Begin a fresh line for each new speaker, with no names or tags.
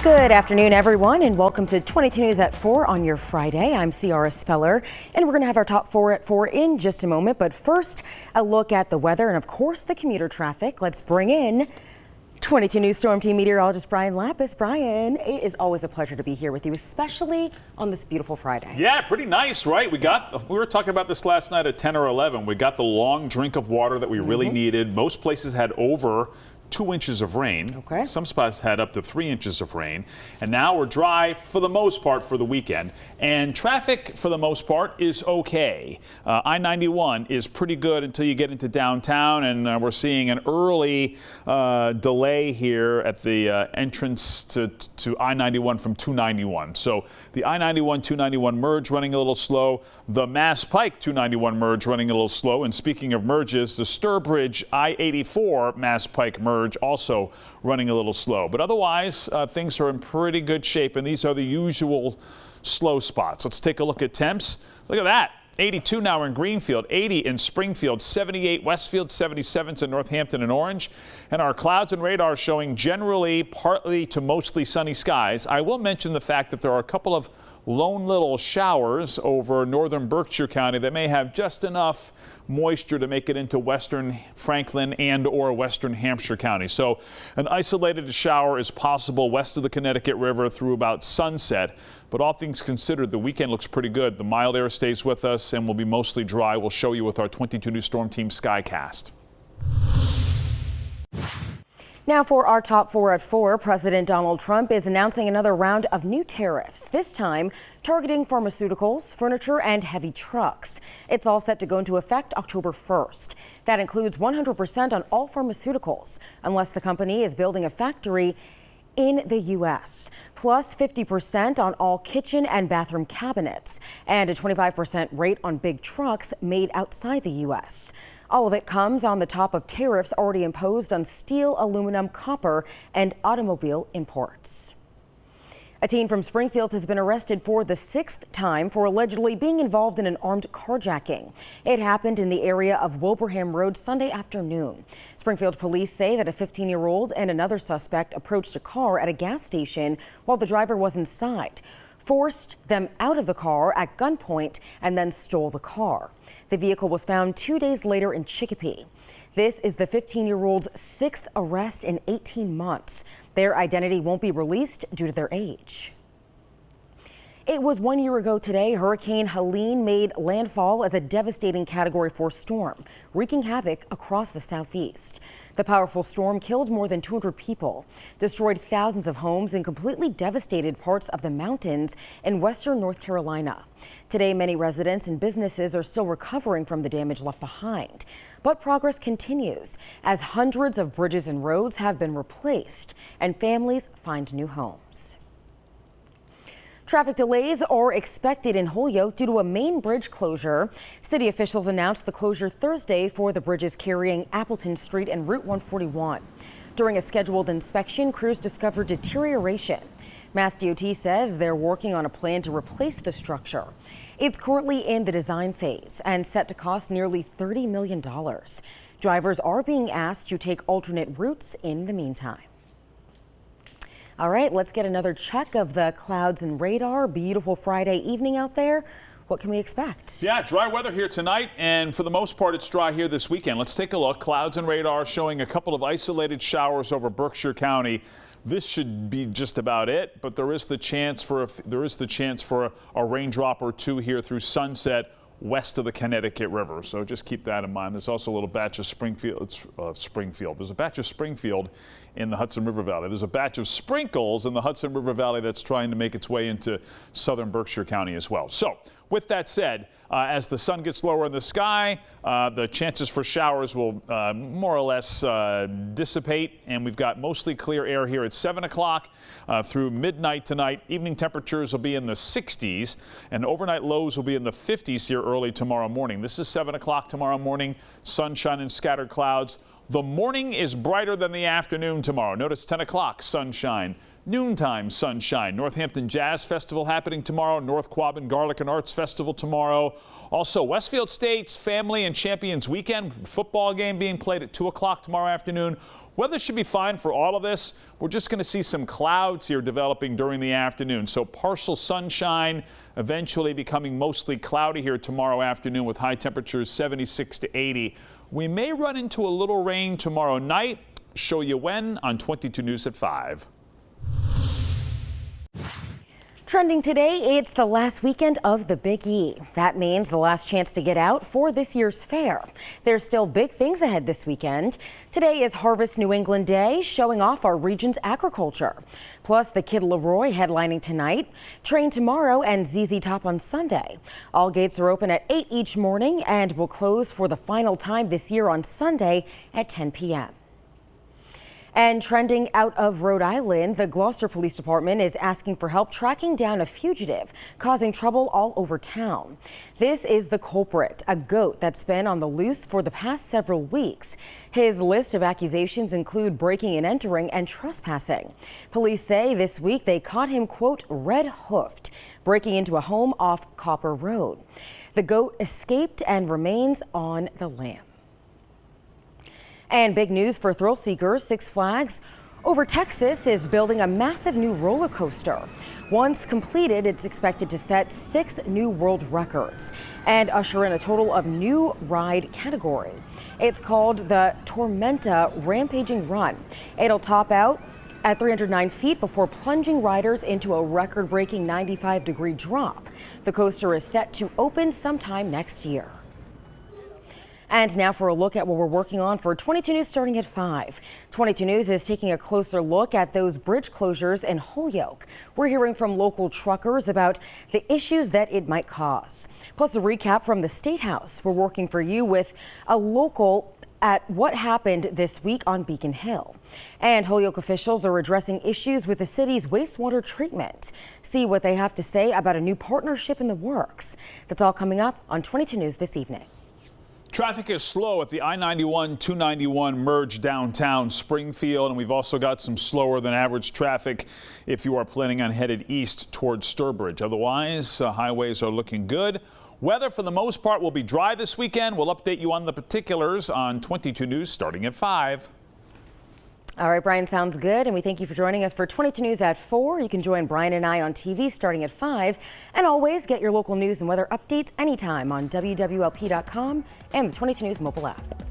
Good afternoon, everyone, and welcome to 22 News at 4 on your Friday. I'm Ciara Speller, and we're going to have our top 4 at 4 in just a moment. But first, a look at the weather and, of course, the commuter traffic. Let's bring in 22 News Storm Team meteorologist Brian Lapis. Brian, it is always a pleasure to be here with you, especially on this beautiful Friday.
Yeah, pretty nice, right? We were talking about this last night at 10 or 11. We got the long drink of water that we really needed. Most places had over 2 inches of rain.
Okay.
Some spots had up to 3 inches of rain. And now we're dry for the most part for the weekend. And traffic for the most part is okay. I-91 is pretty good until you get into downtown, and we're seeing an early delay here at the entrance to I-91 from 291. So the I-91-291 merge running a little slow. The Mass Pike 291 merge running a little slow. And speaking of merges, the Sturbridge I-84 Mass Pike merge also running a little slow. But otherwise, things are in pretty good shape, and these are the usual slow spots. Let's take a look at temps. Look at that. 82 now in Greenfield, 80 in Springfield, 78 Westfield, 77 to Northampton and Orange. And our clouds and radar showing generally partly to mostly sunny skies. I will mention the fact that there are a couple of lone little showers over northern Berkshire County that may have just enough moisture to make it into western Franklin and or western Hampshire County. So an isolated shower is possible west of the Connecticut River through about sunset. But all things considered, the weekend looks pretty good. The mild air stays with us and will be mostly dry. We'll show you with our 22 News Storm Team Skycast.
Now for our top 4 at 4, President Donald Trump is announcing another round of new tariffs, this time targeting pharmaceuticals, furniture, and heavy trucks. It's all set to go into effect October 1st. That includes 100% on all pharmaceuticals, unless the company is building a factory in the U.S., plus 50% on all kitchen and bathroom cabinets, and a 25% rate on big trucks made outside the U.S. All of it comes on the top of tariffs already imposed on steel, aluminum, copper, and automobile imports. A teen from Springfield has been arrested for the 6th time for allegedly being involved in an armed carjacking. It happened in the area of Wilbraham Road Sunday afternoon. Springfield police say that a 15-year-old and another suspect approached a car at a gas station while the driver was inside, forced them out of the car at gunpoint, and then stole the car. The vehicle was found 2 days later in Chicopee. This is the 15-year-old's 6th arrest in 18 months. Their identity won't be released due to their age. It was 1 year ago today, Hurricane Helene made landfall as a devastating Category 4 storm, wreaking havoc across the southeast. The powerful storm killed more than 200 people, destroyed thousands of homes, and completely devastated parts of the mountains in western North Carolina. Today, many residents and businesses are still recovering from the damage left behind. But progress continues as hundreds of bridges and roads have been replaced and families find new homes. Traffic delays are expected in Holyoke due to a main bridge closure. City officials announced the closure Thursday for the bridges carrying Appleton Street and Route 141. During a scheduled inspection, crews discovered deterioration. Mass DOT says they're working on a plan to replace the structure. It's currently in the design phase and set to cost nearly $30 million. Drivers are being asked to take alternate routes in the meantime. All right, let's get another check of the clouds and radar. Beautiful Friday evening out there. What can we expect? Yeah,
dry weather here tonight, and for the most part, it's dry here this weekend. Let's take a look. Clouds and radar showing a couple of isolated showers over Berkshire County. This should be just about it, but there is the chance for a raindrop or two here through sunset west of the Connecticut River. So just keep that in mind. There's also a little batch of Springfield. There's a batch of Springfield in the Hudson River Valley. There's a batch of sprinkles in the Hudson River Valley that's trying to make its way into southern Berkshire County as well. So with that said, as the sun gets lower in the sky, the chances for showers will more or less dissipate, and we've got mostly clear air here at 7 o'clock through midnight tonight. Evening temperatures will be in the 60s, and overnight lows will be in the 50s here early tomorrow morning. This is 7 o'clock tomorrow morning, sunshine and scattered clouds. The morning is brighter than the afternoon tomorrow. Notice 10 o'clock, sunshine, Noontime sunshine. Northampton Jazz Festival happening tomorrow. North Quabbin Garlic and Arts Festival tomorrow. Also, Westfield State's Family and Champions Weekend. Football game being played at 2 o'clock tomorrow afternoon. Weather should be fine for all of this. We're just going to see some clouds here developing during the afternoon. So partial sunshine, eventually becoming mostly cloudy here tomorrow afternoon with high temperatures 76 to 80. We may run into a little rain tomorrow night. Show you when on 22 News at 5.
Trending today, it's the last weekend of the Big E. That means the last chance to get out for this year's fair. There's still big things ahead this weekend. Today is Harvest New England Day, showing off our region's agriculture. Plus, the Kid Leroy headlining tonight, Train tomorrow, and ZZ Top on Sunday. All gates are open at 8 each morning and will close for the final time this year on Sunday at 10 p.m. And trending out of Rhode Island, the Gloucester Police Department is asking for help tracking down a fugitive causing trouble all over town. This is the culprit, a goat that's been on the loose for the past several weeks. His list of accusations include breaking and entering and trespassing. Police say this week they caught him, quote, red-hoofed, breaking into a home off Copper Road. The goat escaped and remains on the lam. And big news for thrill seekers. Six Flags over Texas is building a massive new roller coaster. Once completed, it's expected to set 6 new world records and usher in a total of new ride category. It's called the Tormenta Rampaging Run. It'll top out at 309 feet before plunging riders into a record-breaking 95-degree drop. The coaster is set to open sometime next year. And now for a look at what we're working on for 22 News starting at 5. 22 News is taking a closer look at those bridge closures in Holyoke. We're hearing from local truckers about the issues that it might cause. Plus a recap from the State House. We're working for you with a local at what happened this week on Beacon Hill. And Holyoke officials are addressing issues with the city's wastewater treatment. See what they have to say about a new partnership in the works. That's all coming up on 22 News this evening.
Traffic is slow at the I-91-291 merge downtown Springfield, and we've also got some slower than average traffic if you are planning on headed east towards Sturbridge. Otherwise, highways are looking good. Weather for the most part will be dry this weekend. We'll update you on the particulars on 22 News starting at 5.
All right, Brian, sounds good. And we thank you for joining us for 22 News at 4. You can join Brian and I on TV starting at 5. And always get your local news and weather updates anytime on wwlp.com and the 22 News mobile app.